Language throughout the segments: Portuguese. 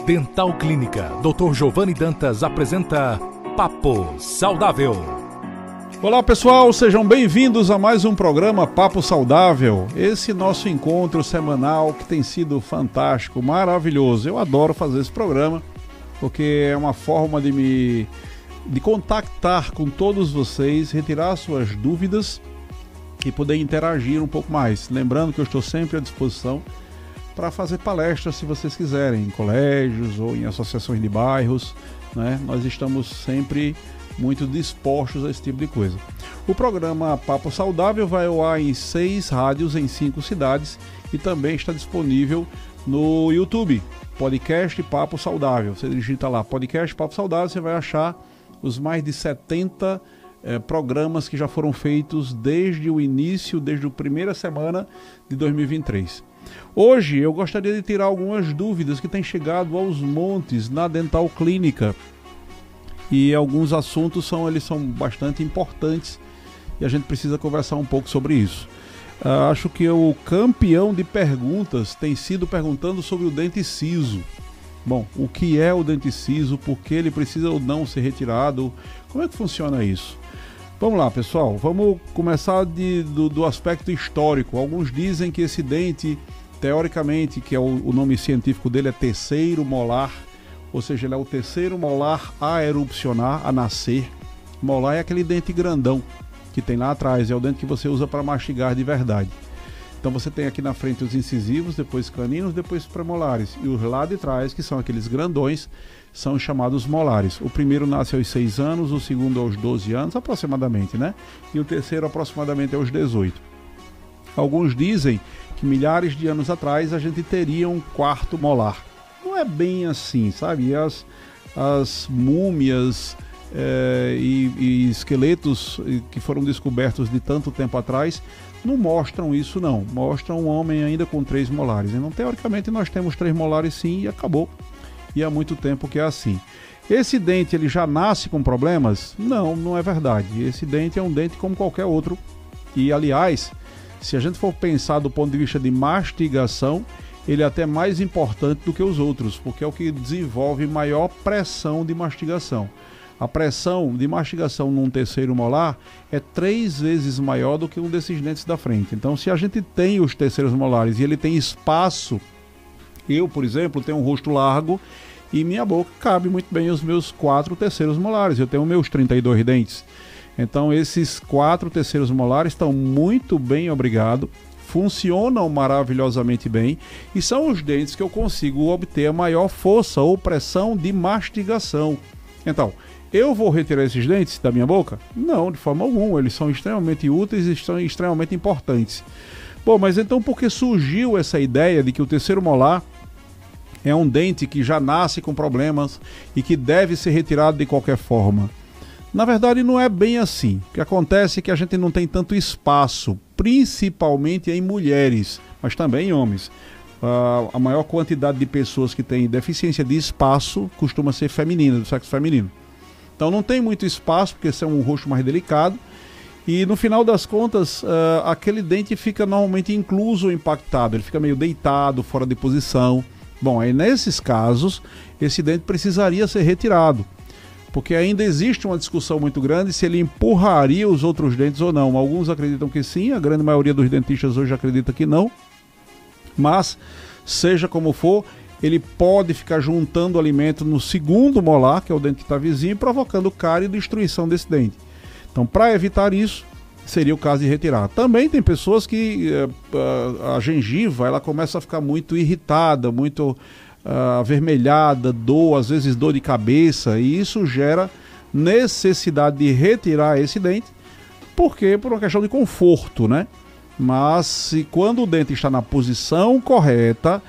Dental Clínica, Dr. Giovanni Dantas apresenta Papo Saudável. Olá pessoal, sejam bem-vindos a mais um programa Papo Saudável. Esse nosso encontro semanal que tem sido fantástico, maravilhoso. Eu adoro fazer esse programa porque é uma forma de contactar com todos vocês, retirar suas dúvidas e poder interagir um pouco mais. Lembrando que eu estou sempre à disposição para fazer palestras, se vocês quiserem, em colégios ou em associações de bairros, né? Nós estamos sempre muito dispostos a esse tipo de coisa. O programa Papo Saudável vai ao ar em 6 rádios em 5 cidades e também está disponível no YouTube, Podcast Papo Saudável. Você digita lá, Podcast Papo Saudável, você vai achar os mais de 70 programas que já foram feitos desde o início, desde a primeira semana de 2023. Hoje eu gostaria de tirar algumas dúvidas que têm chegado aos montes na Dental Clínica e alguns assuntos eles são bastante importantes e a gente precisa conversar um pouco sobre isso. Acho que o campeão de perguntas tem sido perguntando sobre o dente ciso. Bom, o que é o dente ciso, por que ele precisa ou não ser retirado, como é que funciona isso? Vamos lá pessoal, vamos começar do aspecto histórico. Alguns dizem que esse dente, teoricamente, que é o nome científico dele é terceiro molar, ou seja, ele é o terceiro molar a erupcionar, a nascer. Molar é aquele dente grandão que tem lá atrás, é o dente que você usa para mastigar de verdade. Então você tem aqui na frente os incisivos, depois caninos, depois premolares. E os lá de trás, que são aqueles grandões, são chamados molares. O primeiro nasce aos 6 anos, o segundo aos 12 anos, aproximadamente, né? E o terceiro aproximadamente aos 18. Alguns dizem que milhares de anos atrás a gente teria um quarto molar. Não é bem assim, sabe? As múmias e esqueletos que foram descobertos de tanto tempo atrás não mostram isso não. Mostram um homem ainda com 3 molares. Então, teoricamente, nós temos 3 molares sim e acabou. E há muito tempo que é assim. Esse dente, ele já nasce com problemas? Não, não é verdade. Esse dente é um dente como qualquer outro. E, aliás, se a gente for pensar do ponto de vista de mastigação, ele é até mais importante do que os outros, porque é o que desenvolve maior pressão de mastigação. A pressão de mastigação num terceiro molar é 3 vezes maior do que um desses dentes da frente. Então, se a gente tem os terceiros molares e ele tem espaço, eu, por exemplo, tenho um rosto largo e minha boca cabe muito bem os meus 4 terceiros molares. Eu tenho meus 32 dentes. Então, esses 4 terceiros molares estão muito bem, obrigado, funcionam maravilhosamente bem e são os dentes que eu consigo obter a maior força ou pressão de mastigação. Então, eu vou retirar esses dentes da minha boca? Não, de forma alguma. Eles são extremamente úteis e são extremamente importantes. Bom, mas então por que surgiu essa ideia de que o terceiro molar é um dente que já nasce com problemas e que deve ser retirado de qualquer forma? Na verdade, não é bem assim. O que acontece é que a gente não tem tanto espaço, principalmente em mulheres, mas também em homens. A maior quantidade de pessoas que têm deficiência de espaço costuma ser feminina, do sexo feminino. Então não tem muito espaço, porque esse é um rosto mais delicado. E no final das contas, aquele dente fica normalmente incluso ou impactado. Ele fica meio deitado, fora de posição. Bom, aí nesses casos, esse dente precisaria ser retirado. Porque ainda existe uma discussão muito grande se ele empurraria os outros dentes ou não. Alguns acreditam que sim, a grande maioria dos dentistas hoje acredita que não. Mas, seja como for, ele pode ficar juntando alimento no segundo molar, que é o dente que está vizinho, provocando cárie e destruição desse dente. Então, para evitar isso, seria o caso de retirar. Também tem pessoas que a gengiva ela começa a ficar muito irritada, muito avermelhada, dor, às vezes dor de cabeça, e isso gera necessidade de retirar esse dente, porque por uma questão de conforto, né? Mas quando o dente está na posição correta,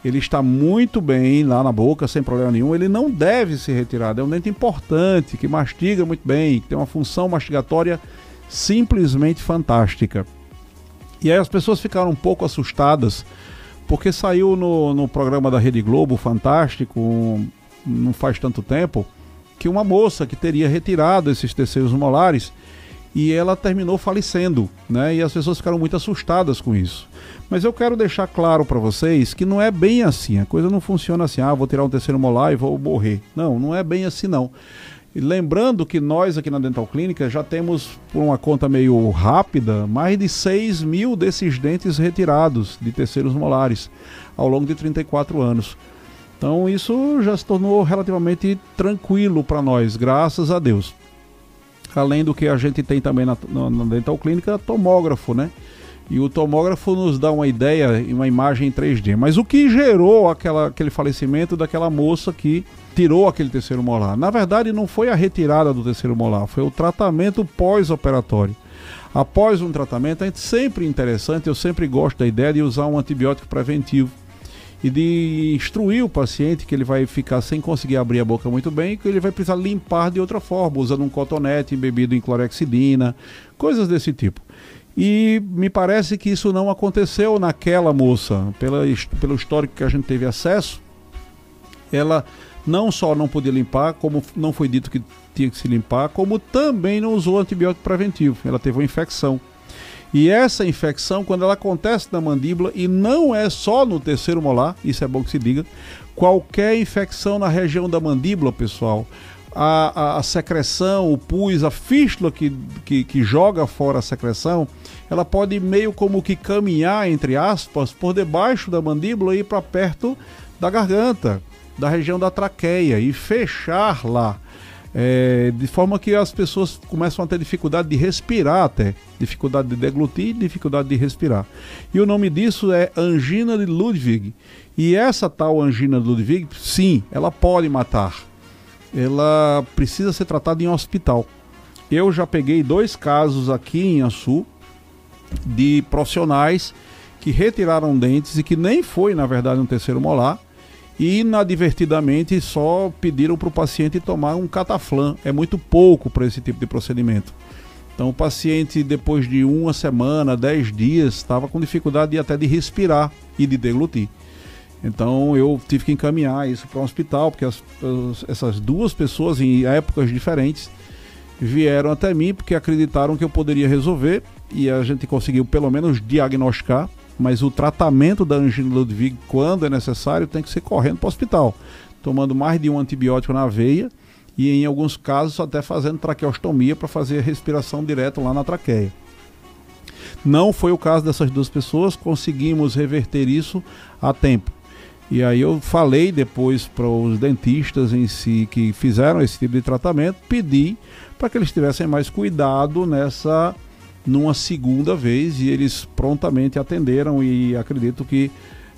ele está muito bem lá na boca, sem problema nenhum, ele não deve ser retirado. É um dente importante, que mastiga muito bem, que tem uma função mastigatória simplesmente fantástica. E aí as pessoas ficaram um pouco assustadas, porque saiu no programa da Rede Globo, fantástico, não faz tanto tempo, que uma moça que teria retirado esses terceiros molares e ela terminou falecendo, né? E as pessoas ficaram muito assustadas com isso. Mas eu quero deixar claro para vocês que não é bem assim, a coisa não funciona assim, vou tirar um terceiro molar e vou morrer. Não, não é bem assim não. E lembrando que nós aqui na Dental Clínica já temos, por uma conta meio rápida, mais de 6.000 desses dentes retirados de terceiros molares ao longo de 34 anos. Então isso já se tornou relativamente tranquilo para nós, graças a Deus. Além do que a gente tem também na Dental Clínica, tomógrafo, né? E o tomógrafo nos dá uma ideia, uma imagem em 3D. Mas o que gerou aquele falecimento daquela moça que tirou aquele terceiro molar? Na verdade, não foi a retirada do terceiro molar, foi o tratamento pós-operatório. Após um tratamento, é sempre interessante, eu sempre gosto da ideia de usar um antibiótico preventivo e de instruir o paciente que ele vai ficar sem conseguir abrir a boca muito bem e que ele vai precisar limpar de outra forma, usando um cotonete embebido em clorexidina, coisas desse tipo. E me parece que isso não aconteceu naquela moça. Pelo histórico que a gente teve acesso, ela não só não podia limpar, como não foi dito que tinha que se limpar, como também não usou antibiótico preventivo. Ela teve uma infecção. E essa infecção, quando ela acontece na mandíbula, e não é só no terceiro molar, isso é bom que se diga, qualquer infecção na região da mandíbula, pessoal, a secreção, o pus, a fístula que joga fora a secreção, ela pode meio como que caminhar, entre aspas, por debaixo da mandíbula e ir para perto da garganta, da região da traqueia e fechar lá. De forma que as pessoas começam a ter dificuldade de respirar até, dificuldade de deglutir, dificuldade de respirar. E o nome disso é angina de Ludwig. E essa tal angina de Ludwig, sim, ela pode matar. Ela precisa ser tratada em um hospital. Eu já peguei 2 casos aqui em Açu de profissionais que retiraram dentes e que nem foi, na verdade, um terceiro molar, e inadvertidamente só pediram para o paciente tomar um cataflã. É muito pouco para esse tipo de procedimento. Então o paciente, depois de 1 semana, 10 dias, estava com dificuldade até de respirar e de deglutir. Então eu tive que encaminhar isso para um hospital, porque essas 2 pessoas, em épocas diferentes, vieram até mim porque acreditaram que eu poderia resolver, e a gente conseguiu pelo menos diagnosticar. Mas o tratamento da angina Ludwig, quando é necessário, tem que ser correndo para o hospital, tomando mais de um antibiótico na veia e, em alguns casos, até fazendo traqueostomia para fazer a respiração direto lá na traqueia. Não foi o caso dessas 2 pessoas, conseguimos reverter isso a tempo. E aí eu falei depois para os dentistas em si que fizeram esse tipo de tratamento, pedi para que eles tivessem mais cuidado numa segunda vez, e eles prontamente atenderam, e acredito que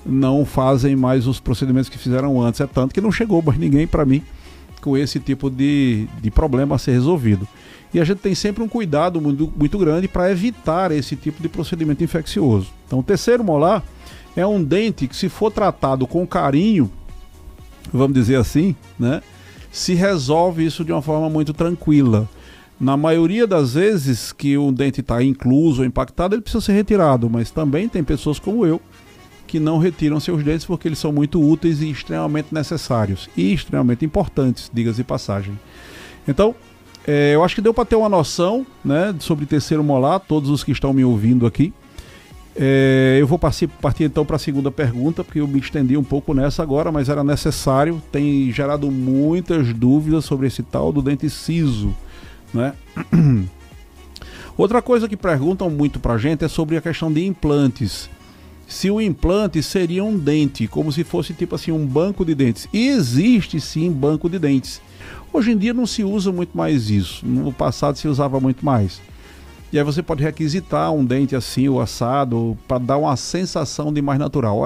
não fazem mais os procedimentos que fizeram antes. É tanto que não chegou mais ninguém para mim com esse tipo de problema a ser resolvido. E a gente tem sempre um cuidado muito grande para evitar esse tipo de procedimento infeccioso. Então o terceiro molar é um dente que, se for tratado com carinho, vamos dizer assim, né, se resolve isso de uma forma muito tranquila. Na maioria das vezes que o dente está incluso ou impactado, ele precisa ser retirado, mas também tem pessoas como eu que não retiram seus dentes porque eles são muito úteis e extremamente necessários e extremamente importantes, diga-se de passagem. Então, eu acho que deu para ter uma noção, né, sobre terceiro molar, todos os que estão me ouvindo aqui. Eu vou partir então para a segunda pergunta, porque eu me estendi um pouco nessa agora, mas era necessário, tem gerado muitas dúvidas sobre esse tal do dente ciso, né? Outra coisa que perguntam muito pra gente é sobre a questão de implantes. Se o implante seria um dente, como se fosse tipo assim um banco de dentes. E existe sim banco de dentes. Hoje em dia não se usa muito mais isso. No passado se usava muito mais. E aí você pode requisitar um dente assim, o assado, para dar uma sensação de mais natural.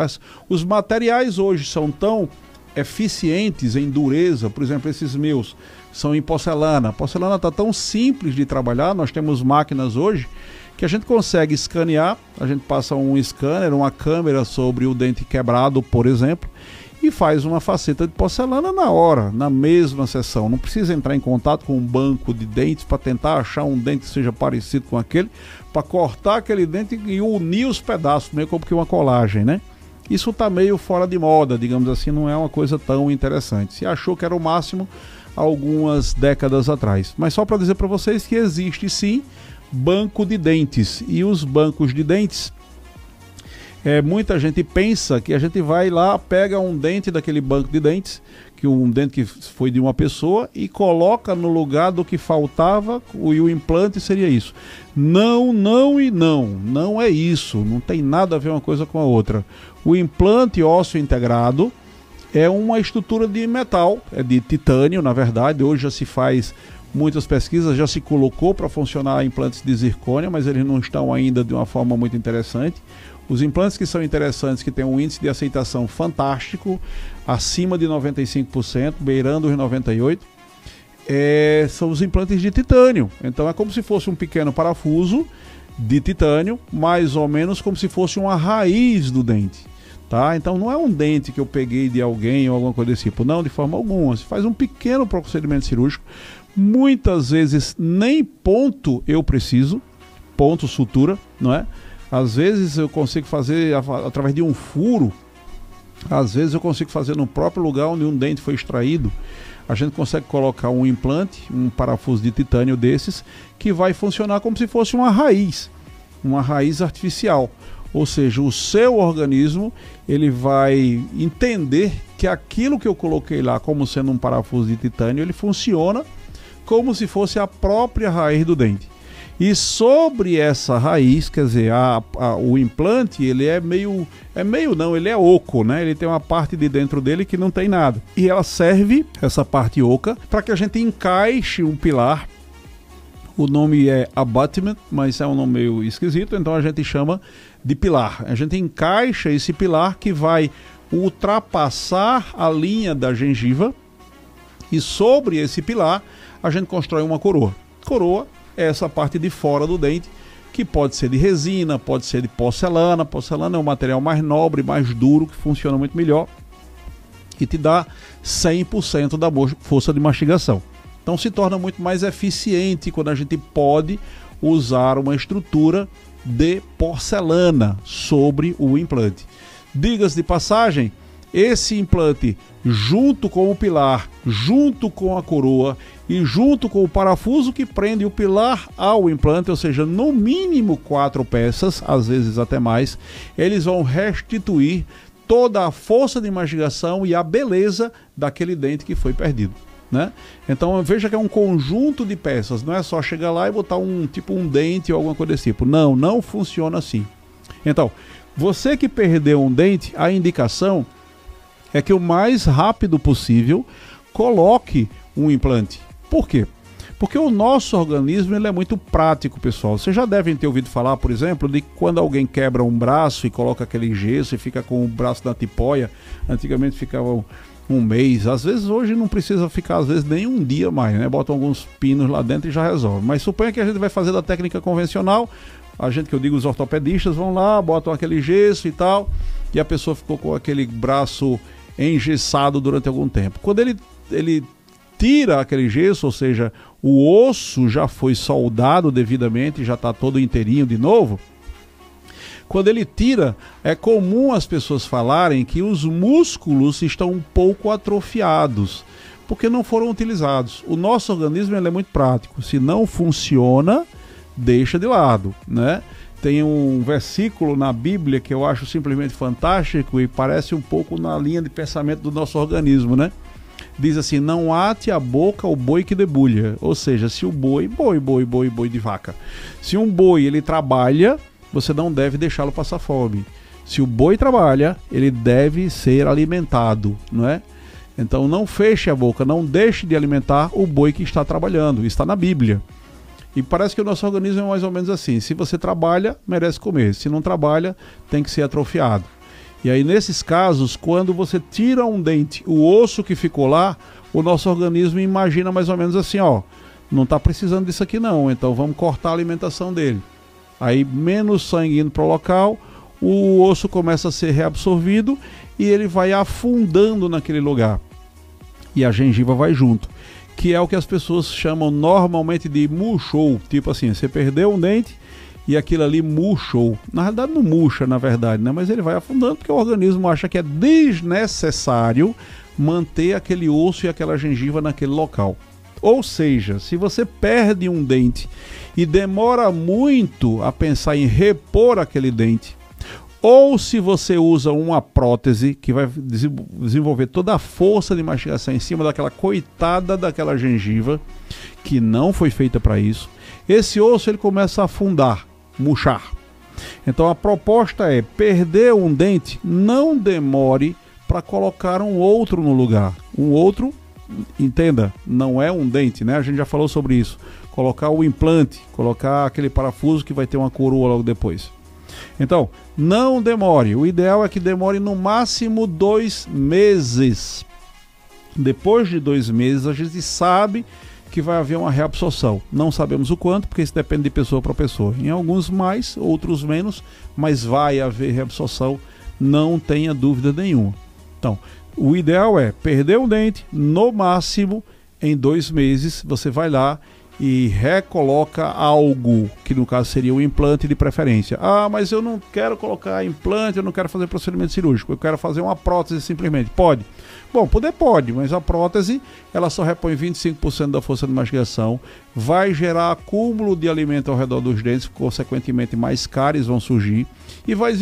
Os materiais hoje são tão eficientes em dureza, por exemplo, esses meus são em porcelana. A porcelana está tão simples de trabalhar, nós temos máquinas hoje que a gente consegue escanear, a gente passa um scanner, uma câmera sobre o dente quebrado, por exemplo, e faz uma faceta de porcelana na hora, na mesma sessão. Não precisa entrar em contato com um banco de dentes para tentar achar um dente que seja parecido com aquele, para cortar aquele dente e unir os pedaços, meio como que uma colagem, né? Isso está meio fora de moda, digamos assim, não é uma coisa tão interessante. Se achou que era o máximo algumas décadas atrás. Mas só para dizer para vocês que existe sim banco de dentes. E os bancos de dentes, muita gente pensa que a gente vai lá, pega um dente daquele banco de dentes, que um dente que foi de uma pessoa, e coloca no lugar do que faltava, e o implante seria isso. Não, não e não. Não é isso. Não tem nada a ver uma coisa com a outra. O implante ósseo integrado é uma estrutura de metal, é de titânio, na verdade. Hoje já se faz muitas pesquisas, já se colocou para funcionar implantes de zircônia, mas eles não estão ainda de uma forma muito interessante. Os implantes que são interessantes, que têm um índice de aceitação fantástico, acima de 95%, beirando os 98%, são os implantes de titânio. Então é como se fosse um pequeno parafuso de titânio, mais ou menos como se fosse uma raiz do dente. Tá? Então não é um dente que eu peguei de alguém ou alguma coisa desse tipo, não, de forma alguma. Se faz um pequeno procedimento cirúrgico, muitas vezes nem ponto eu preciso, ponto sutura, não é? Às vezes eu consigo fazer através de um furo, às vezes eu consigo fazer no próprio lugar onde um dente foi extraído. A gente consegue colocar um implante, um parafuso de titânio desses, que vai funcionar como se fosse uma raiz artificial. Ou seja, o seu organismo, ele vai entender que aquilo que eu coloquei lá como sendo um parafuso de titânio, ele funciona como se fosse a própria raiz do dente. E sobre essa raiz, quer dizer, o implante, ele ele é oco, né? Ele tem uma parte de dentro dele que não tem nada. E ela serve, essa parte oca, para que a gente encaixe um pilar. O nome é abutment, mas é um nome meio esquisito, então a gente chama de pilar. A gente encaixa esse pilar que vai ultrapassar a linha da gengiva, e sobre esse pilar a gente constrói uma coroa. Coroa é essa parte de fora do dente, que pode ser de resina, pode ser de porcelana. Porcelana é um material mais nobre, mais duro, que funciona muito melhor e te dá 100% da força de mastigação. Então se torna muito mais eficiente quando a gente pode usar uma estrutura de porcelana sobre o implante. Diga-se de passagem, esse implante, junto com o pilar, junto com a coroa e junto com o parafuso que prende o pilar ao implante, ou seja, no mínimo 4 peças, às vezes até mais, eles vão restituir toda a força de mastigação e a beleza daquele dente que foi perdido, né? Então veja que é um conjunto de peças, não é só chegar lá e botar um dente ou alguma coisa desse tipo. Não, não funciona assim. Então, você que perdeu um dente, a indicação é que o mais rápido possível coloque um implante. Por quê? Porque o nosso organismo, ele é muito prático, pessoal. Vocês já devem ter ouvido falar, por exemplo, de quando alguém quebra um braço e coloca aquele gesso e fica com o braço na tipóia. Antigamente ficava um mês. Às vezes hoje não precisa ficar, às vezes, nem um dia mais, né? Botam alguns pinos lá dentro e já resolve. Mas suponha que a gente vai fazer da técnica convencional. A gente, que eu digo, os ortopedistas vão lá, botam aquele gesso e tal, e a pessoa ficou com aquele braço engessado durante algum tempo. Quando ele tira aquele gesso, ou seja, o osso já foi soldado devidamente, já está todo inteirinho de novo. Quando ele tira, é comum as pessoas falarem que os músculos estão um pouco atrofiados, porque não foram utilizados. O nosso organismo, ele é muito prático. Se não funciona, deixa de lado, né? Tem um versículo na Bíblia que eu acho simplesmente fantástico e parece um pouco na linha de pensamento do nosso organismo, né? Diz assim: não ate a boca o boi que debulha. Ou seja, se o boi de vaca. Se um boi, ele trabalha, você não deve deixá-lo passar fome. Se o boi trabalha, ele deve ser alimentado, não é? Então não feche a boca, não deixe de alimentar o boi que está trabalhando. Está na Bíblia. E parece que o nosso organismo é mais ou menos assim: se você trabalha, merece comer. Se não trabalha, tem que ser atrofiado. E aí, nesses casos, quando você tira um dente, o osso que ficou lá, o nosso organismo imagina mais ou menos assim: ó, não está precisando disso aqui não, então vamos cortar a alimentação dele. Aí, menos sangue indo para o local, o osso começa a ser reabsorvido e ele vai afundando naquele lugar. E a gengiva vai junto, que é o que as pessoas chamam normalmente de murchou. Tipo assim, você perdeu um dente e aquilo ali murchou. Na realidade não murcha, na verdade, né? Mas ele vai afundando porque o organismo acha que é desnecessário manter aquele osso e aquela gengiva naquele local. Ou seja, se você perde um dente e demora muito a pensar em repor aquele dente, ou se você usa uma prótese que vai desenvolver toda a força de mastigação em cima daquela coitada daquela gengiva, que não foi feita para isso, esse osso ele começa a afundar, murchar. Então a proposta é perder um dente, não demore para colocar um outro no lugar. Um outro, entenda, não é um dente, né? A gente já falou sobre isso. Colocar o implante, colocar aquele parafuso que vai ter uma coroa logo depois. Então, não demore. O ideal é que demore no máximo 2 meses. Depois de 2 meses, a gente sabe que vai haver uma reabsorção. Não sabemos o quanto, porque isso depende de pessoa para pessoa. Em alguns mais, outros menos, mas vai haver reabsorção, não tenha dúvida nenhuma. Então, o ideal é perder um dente, no máximo, em 2 meses, você vai lá e recoloca algo, que no caso seria o implante de preferência. Ah, mas eu não quero colocar implante, eu não quero fazer procedimento cirúrgico, eu quero fazer uma prótese simplesmente. Pode? Bom, poder pode, mas a prótese ela só repõe 25% da força de mastigação, vai gerar acúmulo de alimento ao redor dos dentes, consequentemente mais cáries vão surgir e vai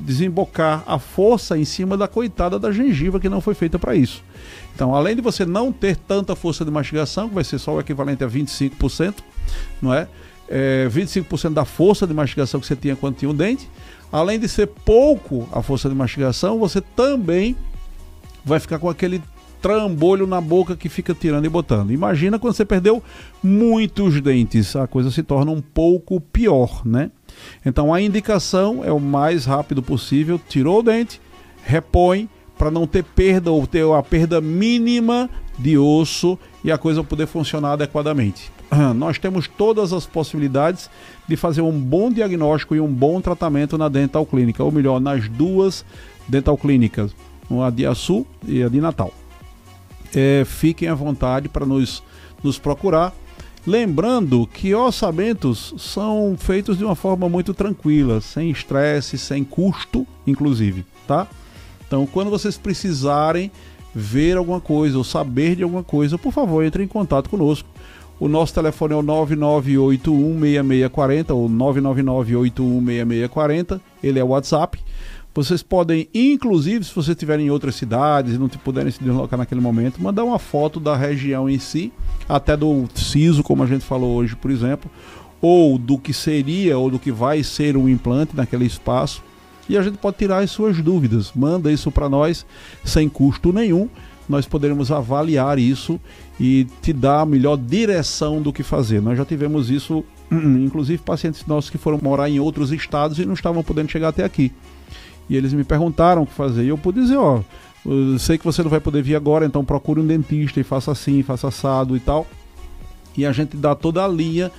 desembocar a força em cima da coitada da gengiva que não foi feita para isso. Então, além de você não ter tanta força de mastigação, que vai ser só o equivalente a 25%, não é? 25% da força de mastigação que você tinha quando tinha um dente, além de ser pouco a força de mastigação, você também vai ficar com aquele trambolho na boca que fica tirando e botando. Imagina quando você perdeu muitos dentes, a coisa se torna um pouco pior, né? Então a indicação é o mais rápido possível, tirou o dente, repõe, para não ter perda ou ter a perda mínima de osso e a coisa poder funcionar adequadamente. Nós temos todas as possibilidades de fazer um bom diagnóstico e um bom tratamento na Dental Clínica, ou melhor, nas duas Dental Clínicas, a de Açu e a de Natal. Fiquem à vontade para nos procurar. Lembrando que orçamentos são feitos de uma forma muito tranquila, sem estresse, sem custo, inclusive, tá? Então, quando vocês precisarem ver alguma coisa ou saber de alguma coisa, por favor, entre em contato conosco. O nosso telefone é o 99816640 ou 999816640. Ele é o WhatsApp. Vocês podem, inclusive, se vocês estiverem em outras cidades e não puderem se deslocar naquele momento, mandar uma foto da região em si, até do siso, como a gente falou hoje, por exemplo, ou do que seria ou do que vai ser um implante naquele espaço. E a gente pode tirar as suas dúvidas. Manda isso para nós sem custo nenhum. Nós poderemos avaliar isso e te dar a melhor direção do que fazer. Nós já tivemos isso, inclusive pacientes nossos que foram morar em outros estados e não estavam podendo chegar até aqui. E eles me perguntaram o que fazer. E eu pude dizer, ó, eu sei que você não vai poder vir agora, então procure um dentista e faça assim, faça assado e tal. E a gente dá toda a linha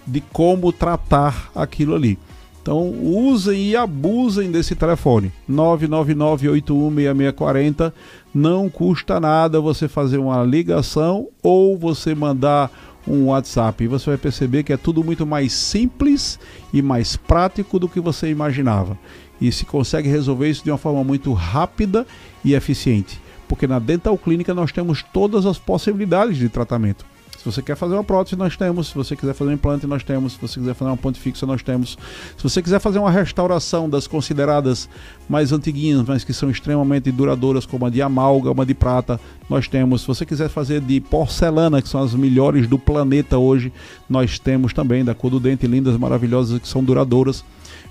de como tratar aquilo ali. Então usem e abusem desse telefone 999816640. Não custa nada você fazer uma ligação ou você mandar um WhatsApp. E você vai perceber que é tudo muito mais simples e mais prático do que você imaginava. E se consegue resolver isso de uma forma muito rápida e eficiente. Porque na Dental Clínica nós temos todas as possibilidades de tratamento. Se você quer fazer uma prótese, nós temos. Se você quiser fazer um implante, nós temos. Se você quiser fazer uma ponte fixa, nós temos. Se você quiser fazer uma restauração das consideradas mais antiguinhas, mas que são extremamente duradouras, como a de amálgama de prata, nós temos. Se você quiser fazer de porcelana, que são as melhores do planeta hoje, nós temos também, da cor do dente, lindas, maravilhosas, que são duradouras.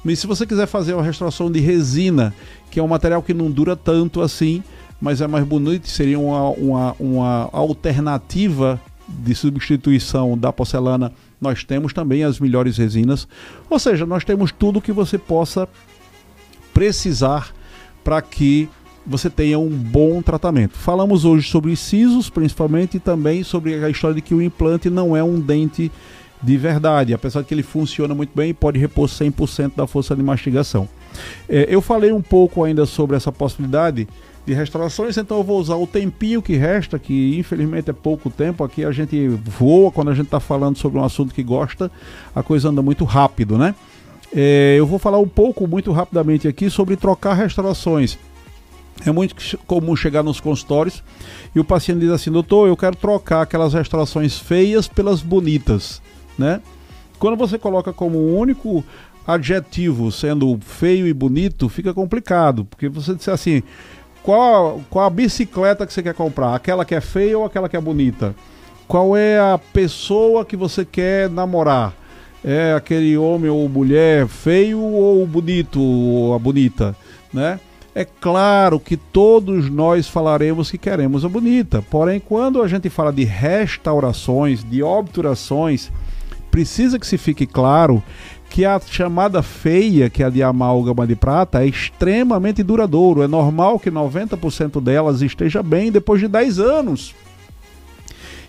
Mas se você quiser fazer uma restauração de resina, que é um material que não dura tanto assim, mas é mais bonito, seria uma alternativa de substituição da porcelana, nós temos também as melhores resinas. Ou seja, nós temos tudo que você possa precisar para que você tenha um bom tratamento. Falamos hoje sobre sisos, principalmente, e também sobre a história de que o implante não é um dente de verdade, apesar de que ele funciona muito bem e pode repor 100% da força de mastigação. Eu falei um pouco ainda sobre essa possibilidade de restaurações, então eu vou usar o tempinho que resta, que infelizmente é pouco tempo. Aqui a gente voa quando a gente está falando sobre um assunto que gosta, a coisa anda muito rápido, né? Eu vou falar um pouco, muito rapidamente aqui, sobre trocar restaurações. É muito comum chegar nos consultórios e o paciente diz assim: doutor, eu quero trocar aquelas restaurações feias pelas bonitas, né? Quando você coloca como único adjetivo sendo feio e bonito, fica complicado, porque você disser assim, qual a bicicleta que você quer comprar? Aquela que é feia ou aquela que é bonita? Qual é a pessoa que você quer namorar? É aquele homem ou mulher feio ou bonito, ou a bonita, né? É claro que todos nós falaremos que queremos a bonita, porém quando a gente fala de restaurações, de obturações, precisa que se fique claro que a chamada feia, que é a de amálgama de prata, é extremamente duradouro. É normal que 90% delas esteja bem depois de 10 anos.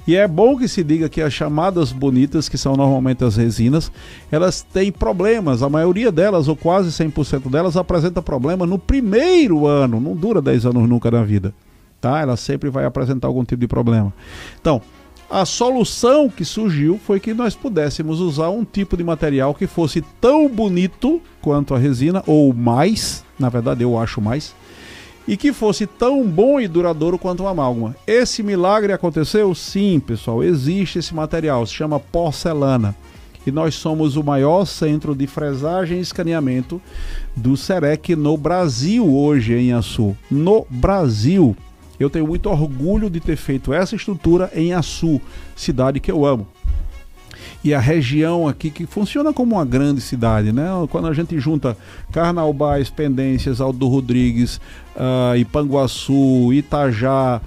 E é bom que se diga que as chamadas bonitas, que são normalmente as resinas, elas têm problemas. A maioria delas, ou quase 100% delas, apresenta problema no primeiro ano. Não dura 10 anos nunca na vida, tá? Ela sempre vai apresentar algum tipo de problema. Então, a solução que surgiu foi que nós pudéssemos usar um tipo de material que fosse tão bonito quanto a resina, ou mais, na verdade eu acho mais, e que fosse tão bom e duradouro quanto o amálgama. Esse milagre aconteceu? Sim, pessoal, existe esse material, se chama porcelana. E nós somos o maior centro de fresagem e escaneamento do CEREC no Brasil hoje, em Açu. No Brasil. Eu tenho muito orgulho de ter feito essa estrutura em Açu, cidade que eu amo. E a região aqui que funciona como uma grande cidade, né? Quando a gente junta Carnaubás, Pendências, Aldo Rodrigues, Ipanguaçu, Itajá,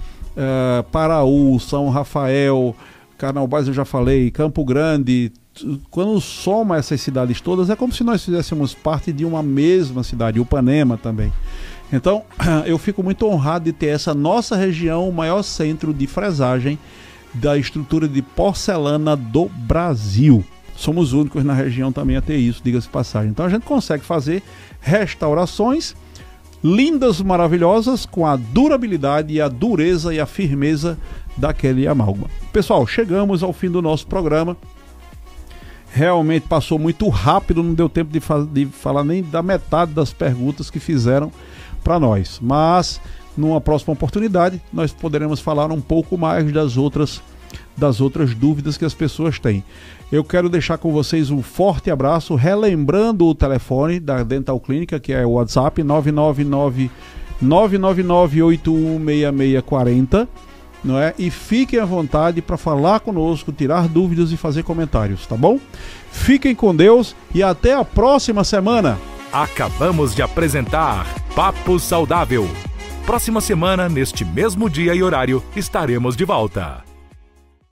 Paraú, São Rafael, Carnaubás eu já falei, Campo Grande, quando soma essas cidades todas, é como se nós fizéssemos parte de uma mesma cidade, Upanema também. Então, eu fico muito honrado de ter essa nossa região, o maior centro de fresagem da estrutura de porcelana do Brasil. Somos únicos na região também a ter isso, diga-se de passagem. Então a gente consegue fazer restaurações lindas, maravilhosas, com a durabilidade e a dureza e a firmeza daquele amálgama. Pessoal, chegamos ao fim do nosso programa. Realmente passou muito rápido, não deu tempo de falar nem da metade das perguntas que fizeram para nós. Mas numa próxima oportunidade nós poderemos falar um pouco mais das outras dúvidas que as pessoas têm. Eu quero deixar com vocês um forte abraço, relembrando o telefone da Dental Clínica, que é o WhatsApp 999-816640, não é? E fiquem à vontade para falar conosco, tirar dúvidas e fazer comentários, tá bom? Fiquem com Deus e até a próxima semana. Acabamos de apresentar Papo Saudável. Próxima semana, neste mesmo dia e horário, estaremos de volta.